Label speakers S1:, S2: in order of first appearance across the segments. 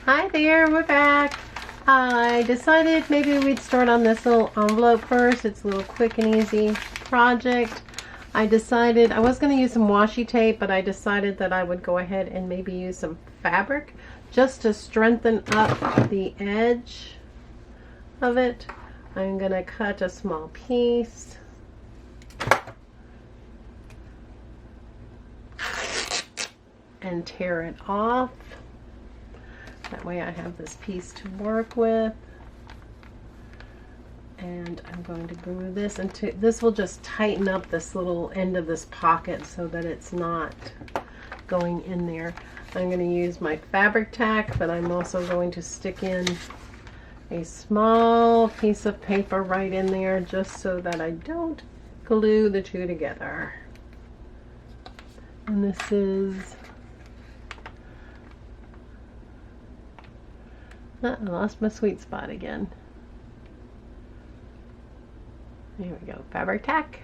S1: Hi there, we're back. I decided maybe we'd start on this little envelope first. It's a little quick and easy project. I decided I was going to use some washi tape, but I decided that I would go ahead and maybe use some fabric just to strengthen up the edge of it. I'm going to cut a small piece. And tear it off. That way I have this piece to work with. And I'm going to glue this into, this will just tighten up this little end of this pocket so that it's not going in there. I'm going to use my fabric tack, but I'm also going to stick in a small piece of paper right in there just so that I don't glue the two together. And this is, I lost my sweet spot again. Here we go, fabric tack.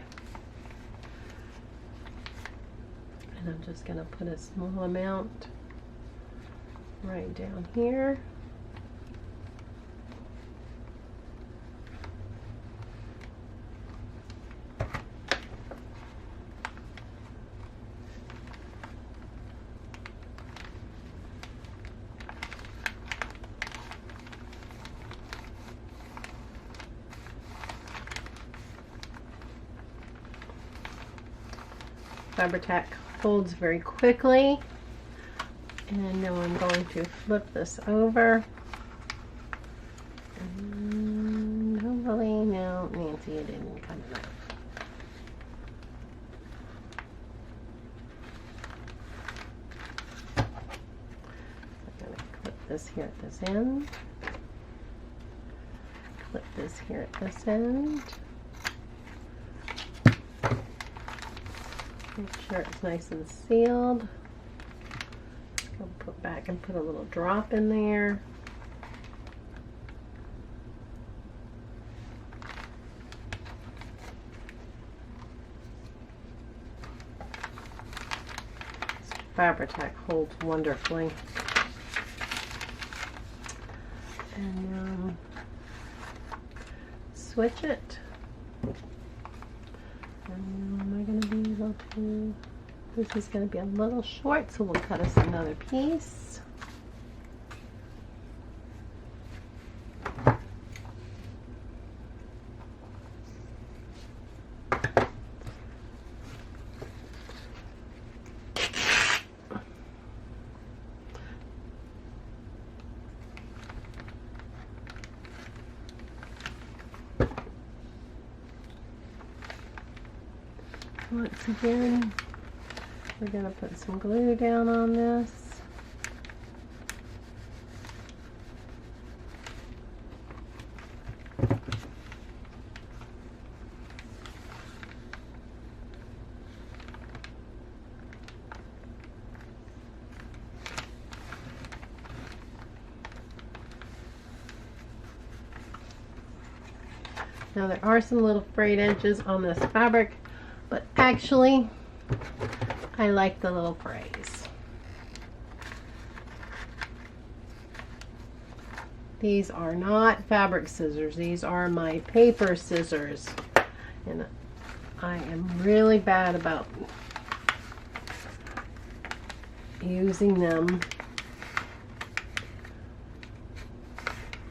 S1: And I'm just going to put a small amount right down here. Fabric tack folds very quickly, and now I'm going to flip this over. And hopefully, no, Nancy, it didn't come enough. I'm going to clip this here at this end. Clip this here at this end. Make sure it's nice and sealed. Just gonna put back and put a little drop in there. This fabric tack holds wonderfully. And switch it. And am I going to be able to, this is going to be a little short, so we'll cut us another piece. Once again, we're going to put some glue down on this. Now there are some little frayed edges on this fabric, but actually, I like the little frays. These are not fabric scissors. These are my paper scissors. And I am really bad about using them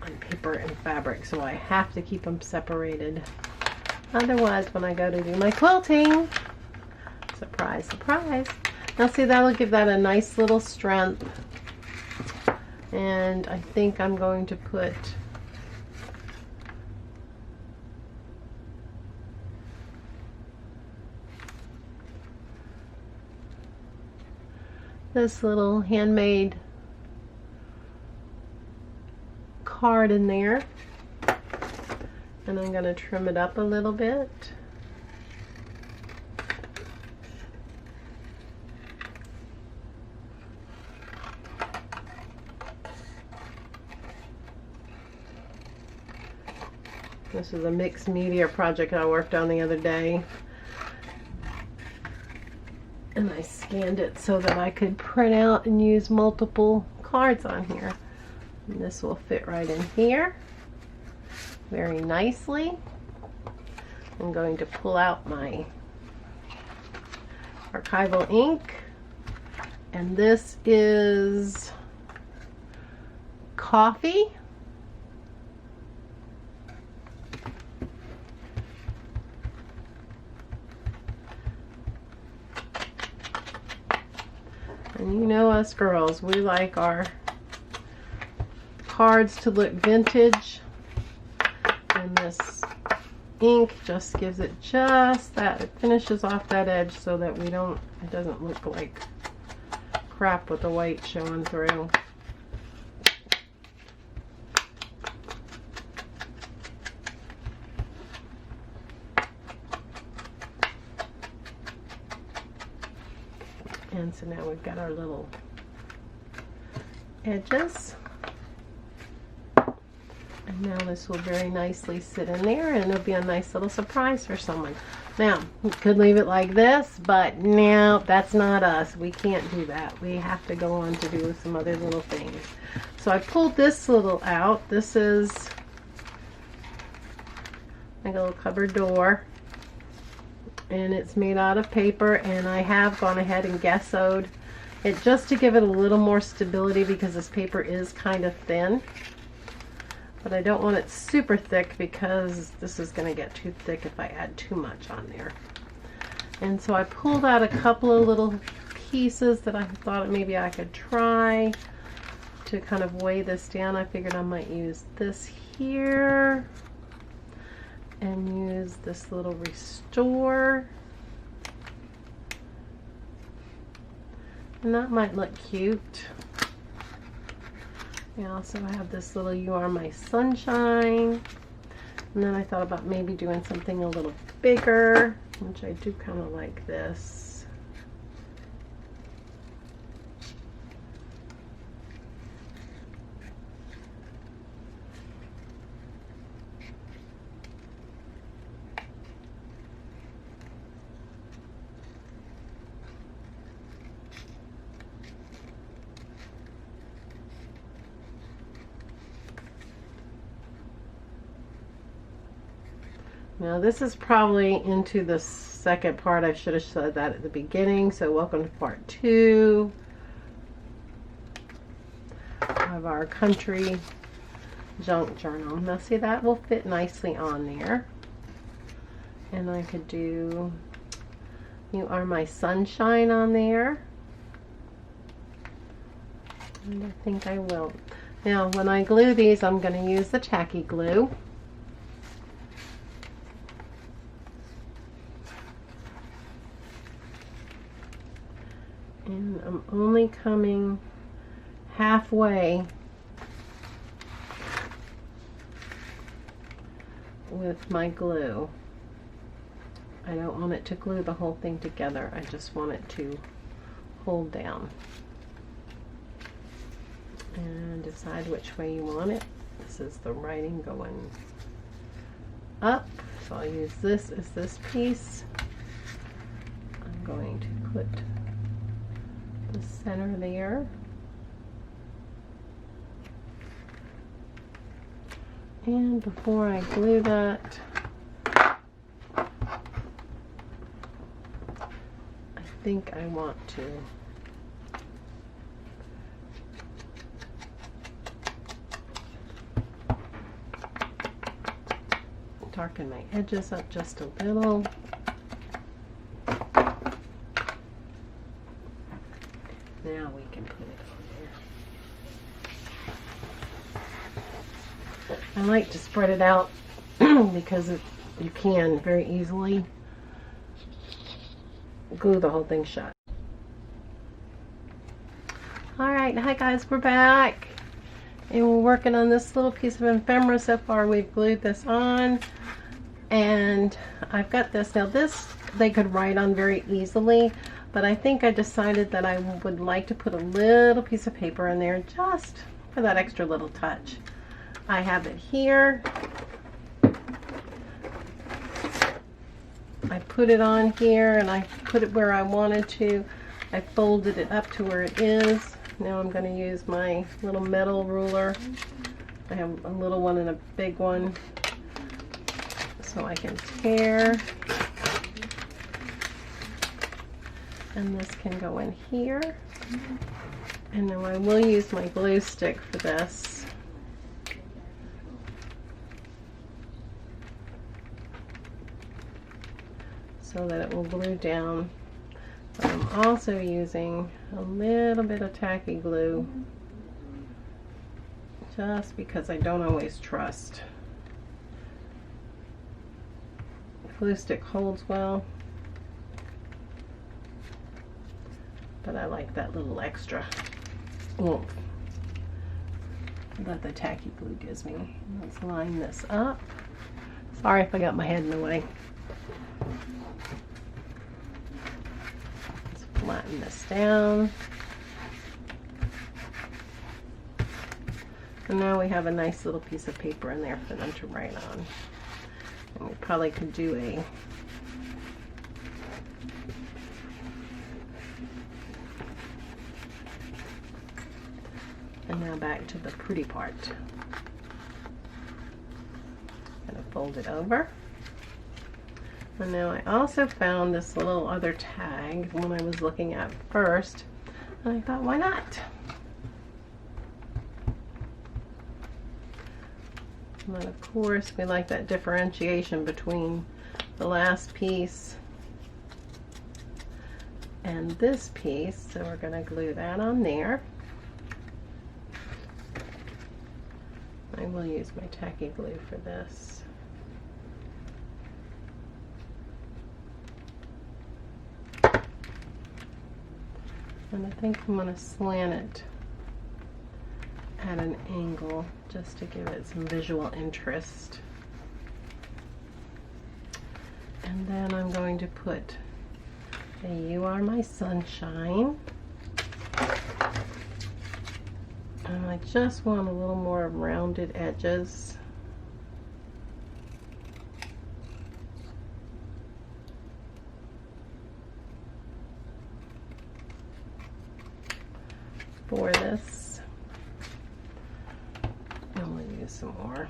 S1: on paper and fabric, so I have to keep them separated. Otherwise, when I go to do my quilting, surprise, surprise. Now see, that'll give that a nice little strength. And I think I'm going to put this little handmade card in there. And I'm going to trim it up a little bit. This is a mixed media project I worked on the other day. And I scanned it so that I could print out and use multiple cards on here. And this will fit right in here very nicely. I'm going to pull out my archival ink, and this is coffee. And you know us girls, we like our cards to look vintage, and this ink just gives it just that. It finishes off that edge so that it doesn't look like crap with the white showing through. And so now we've got our little edges. And now this will very nicely sit in there, and it'll be a nice little surprise for someone. Now, you could leave it like this, but no, that's not us. We can't do that. We have to go on to do some other little things. So I pulled this little out. This is like a little cupboard door, and it's made out of paper, and I have gone ahead and gessoed it just to give it a little more stability because this paper is kind of thin. But I don't want it super thick because this is going to get too thick if I add too much on there. And so I pulled out a couple of little pieces that I thought maybe I could try to kind of weigh this down. I figured I might use this here and use this little restore. And that might look cute. I also have this little You Are My Sunshine. And then I thought about maybe doing something a little bigger, which I do kind of like this. Now this is probably into the second part. I should have said that at the beginning. So welcome to part 2 of our country junk journal. Now see, that will fit nicely on there. And I could do You Are My Sunshine on there. And I think I will. Now when I glue these, I'm going to use the tacky glue. And I'm only coming halfway with my glue. I don't want it to glue the whole thing together. I just want it to hold down. And decide which way you want it. This is the writing going up. So I'll use this as this piece. I'm going to put the center there. And before I glue that, I think I want to darken my edges up just a little. Now we can put it on there. I like to spread it out because you can very easily glue the whole thing shut. Alright, hi guys, we're back. And we're working on this little piece of ephemera. So far we've glued this on. And I've got this. Now this they could write on very easily. But I think I decided that I would like to put a little piece of paper in there just for that extra little touch. I have it here. I put it on here and I put it where I wanted to. I folded it up to where it is. Now I'm going to use my little metal ruler. I have a little one and a big one, so I can tear. And this can go in here. And now I will use my glue stick for this. So that it will glue down. But I'm also using a little bit of tacky glue, just because I don't always trust. The glue stick holds well, but I like that little extra oomph that the tacky glue gives me. Let's line this up. Sorry if I got my head in the way. Let's flatten this down. And now we have a nice little piece of paper in there for them to write on. And we probably could do a and now back to the pretty part. Gonna fold it over. And now I also found this little other tag when I was looking at first, and I thought, why not? And of course, we like that differentiation between the last piece and this piece, so we're going to glue that on there. I will use my tacky glue for this. And I think I'm going to slant it at an angle just to give it some visual interest. And then I'm going to put a "You Are My Sunshine." And I just want a little more rounded edges. For this. I'm going to use some more.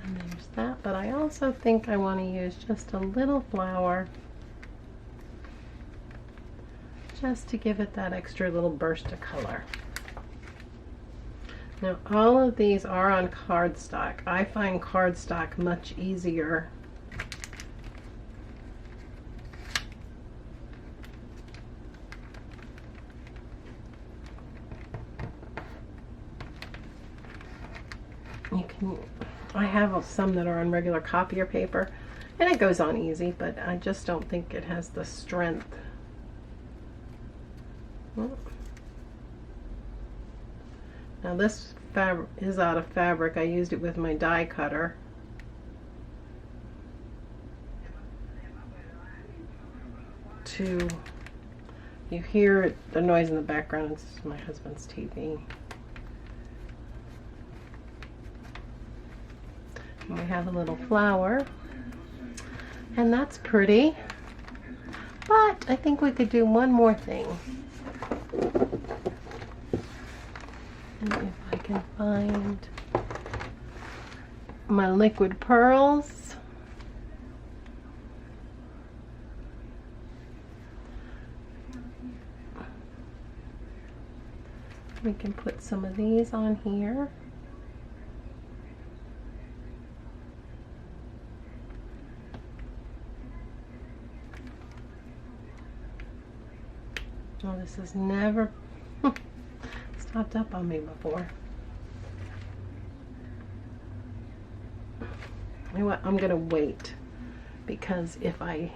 S1: And there's that, but I also think I want to use just a little flower just to give it that extra little burst of color. Now all of these are on cardstock. I find cardstock much easier I have some that are on regular copier paper and it goes on easy, but I just don't think it has the strength. Well, now this fabric is out of fabric. I used it with my die cutter. You hear the noise in the background, it's my husband's TV. And we have a little flower, and that's pretty, but I think we could do one more thing. And if I can find my liquid pearls. We can put some of these on here. Oh, this has never stopped up on me before. You know what? I'm gonna wait, because if I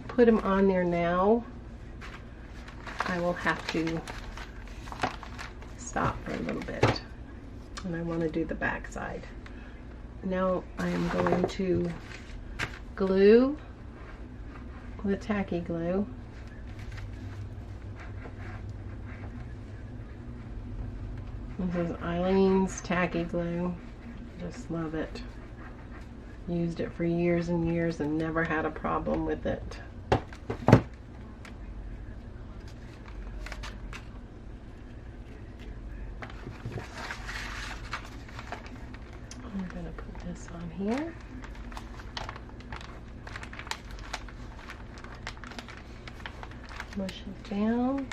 S1: put them on there now, I will have to stop for a little bit, and I want to do the back side. Now I am going to glue with tacky glue. This is Eileen's tacky glue. Just love it. Used it for years and years and never had a problem with it. I'm going to put this on here. Mush it down.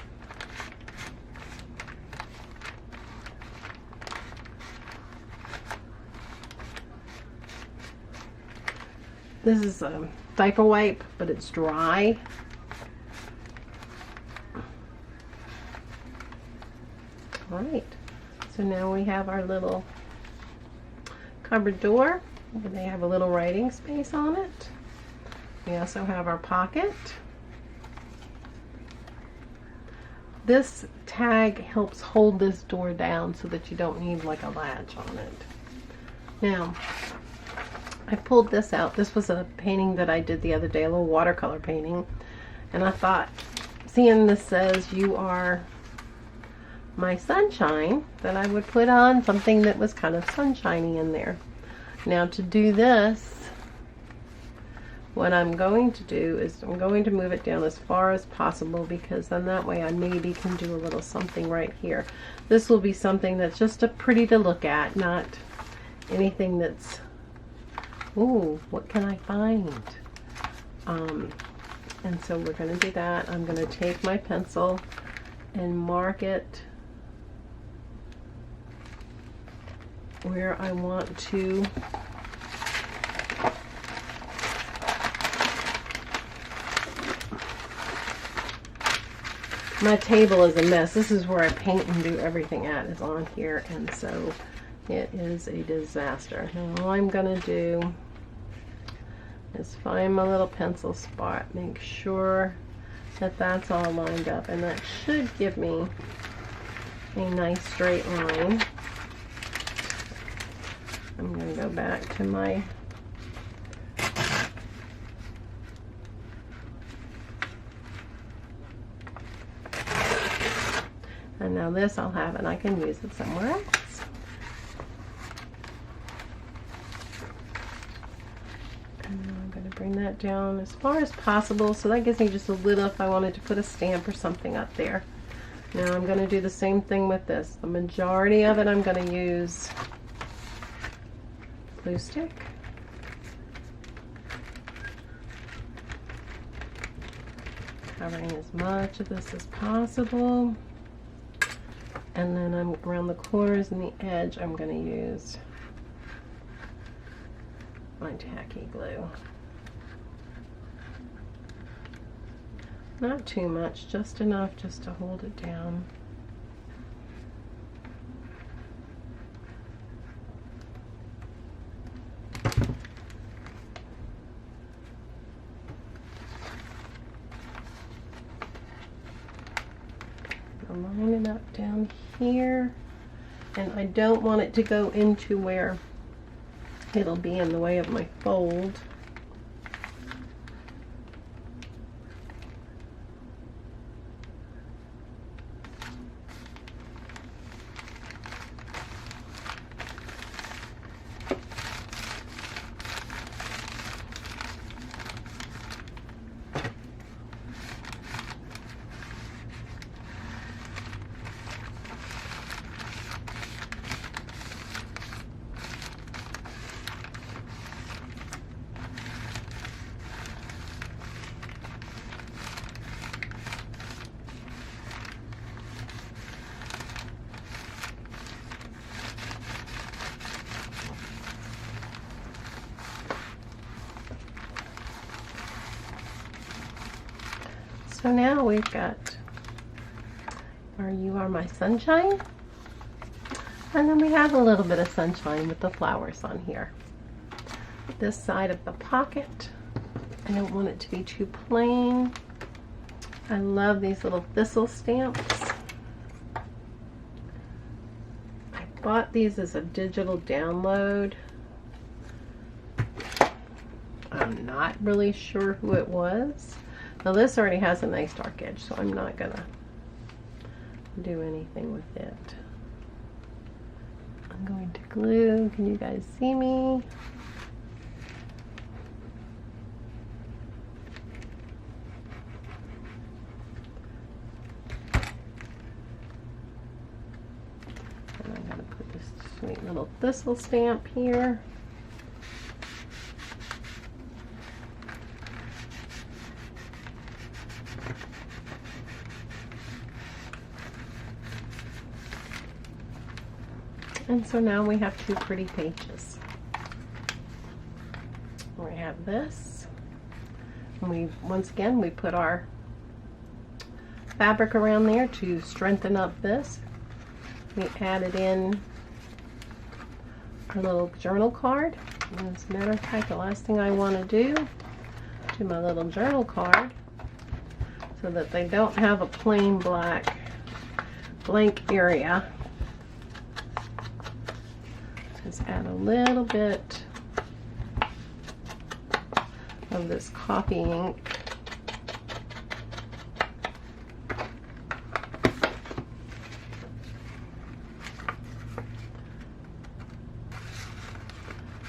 S1: This is a diaper wipe, but it's dry. All right, so now we have our little cupboard door. They have a little writing space on it. We also have our pocket. This tag helps hold this door down so that you don't need like a latch on it. Now, I pulled this out. This was a painting that I did the other day, a little watercolor painting. And I thought, seeing this says, "You are my sunshine," that I would put on something that was kind of sunshiny in there. Now to do this, what I'm going to do is I'm going to move it down as far as possible, because then that way I maybe can do a little something right here. This will be something that's just a pretty to look at, not anything that's, ooh, what can I find? And so we're going to do that. I'm going to take my pencil and mark it where I want to my table is a mess. This is where I paint and do everything at, is on here, and so it is a disaster. Now all I'm gonna do is find my little pencil spot, make sure that that's all lined up, and that should give me a nice straight line. I'm going to go back to my and now this I'll have, and I can use it somewhere else. And now I'm going to bring that down as far as possible, so that gives me just a little, if I wanted to put a stamp or something up there. Now I'm going to do the same thing with this. The majority of it I'm going to use glue stick. Covering as much of this as possible. And then I'm around the corners and the edge, I'm going to use my tacky glue. Not too much, just enough just to hold it down. Line it up down here, and I don't want it to go into where it'll be in the way of my fold. So now we've got our "You Are My Sunshine," and then we have a little bit of sunshine with the flowers on here. This side of the pocket, I don't want it to be too plain. I love these little thistle stamps. I bought these as a digital download. I'm not really sure who it was. Now this already has a nice dark edge, so I'm not gonna do anything with it. I'm going to glue. Can you guys see me? And I'm going to put this sweet little thistle stamp here. And so now we have two pretty pages. We have this. And once again, we put our fabric around there to strengthen up this. We added in our little journal card. And as a matter of fact, the last thing I want to do to my little journal card, so that they don't have a plain black blank area, is add a little bit of this coffee ink.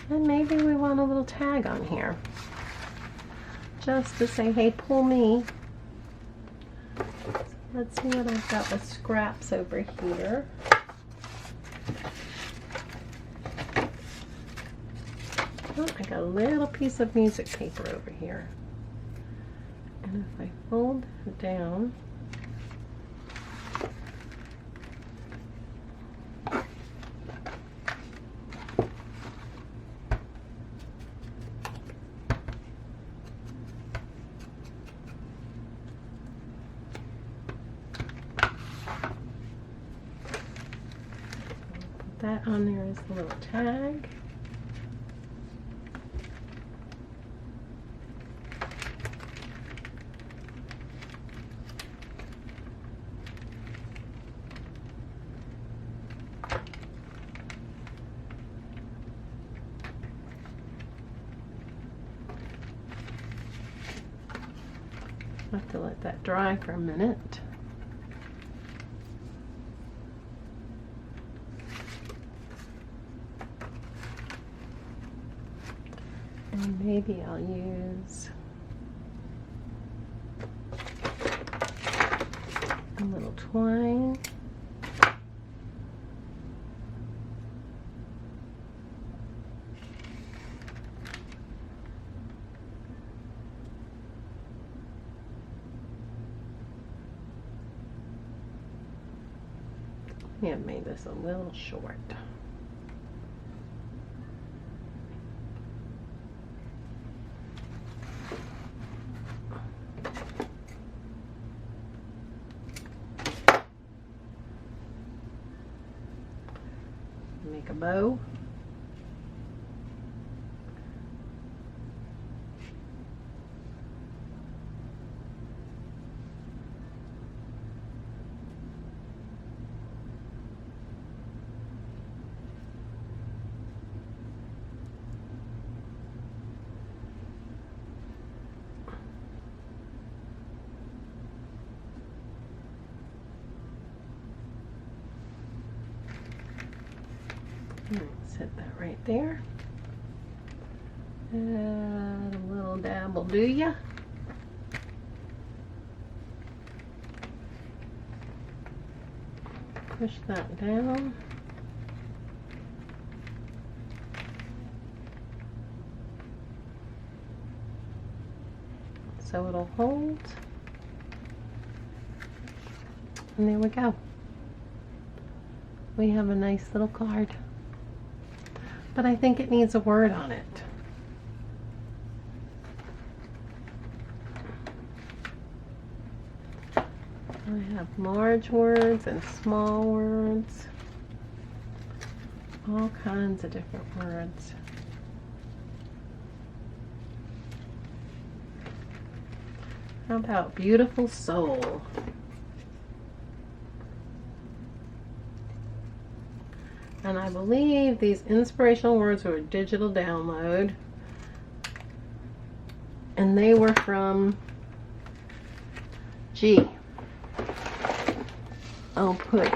S1: And maybe we want a little tag on here, just to say, hey, pull me. So let's see what I've got with scraps over here. Oh, I got a little piece of music paper over here. And if I fold it down, put that on there as a little tag. I have to let that dry for a minute. And maybe I'll use a little twine. I have made this a little short. Make a bow. Set that right there. Add a little dab will do ya. Push that down. So it'll hold. And there we go. We have a nice little card. But I think it needs a word on it. I have large words and small words. All kinds of different words. How about beautiful soul? And I believe these inspirational words were a digital download. And they were from G. I'll put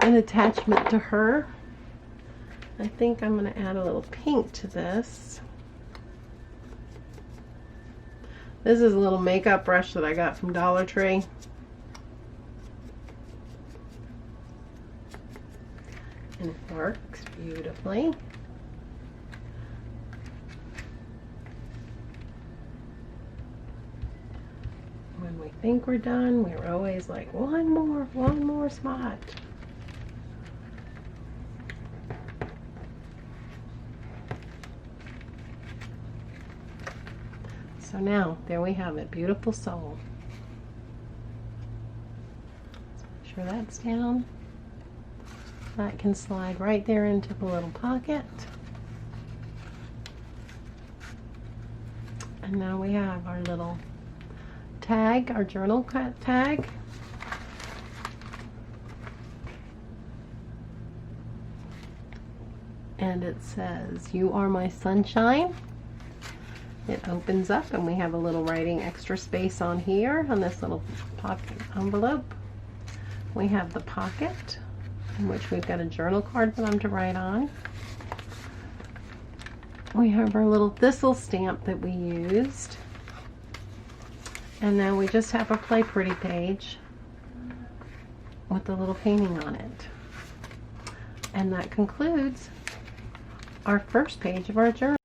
S1: an attachment to her I think I'm going to add a little pink to this. This is a little makeup brush that I got from Dollar Tree. And it works beautifully. When we think we're done, we're always like, one more spot. So now, there we have it, beautiful soul. Let's make sure that's down. That can slide right there into the little pocket. And now we have our little tag, our journal tag. And it says, "You are my sunshine." It opens up and we have a little writing extra space on here on this little pocket envelope. We have the pocket in which we've got a journal card for them to write on. We have our little thistle stamp that we used. And now we just have a Play Pretty page with a little painting on it. And that concludes our first page of our journal.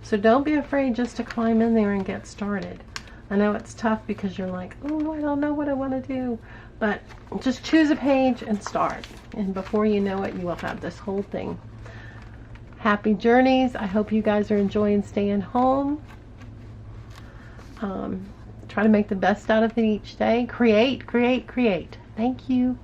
S1: So don't be afraid just to climb in there and get started. I know it's tough because you're like, oh, I don't know what I want to do. But just choose a page and start. And before you know it, you will have this whole thing. Happy journeys. I hope you guys are enjoying staying home. Try to make the best out of it each day. Create, create, create. Thank you.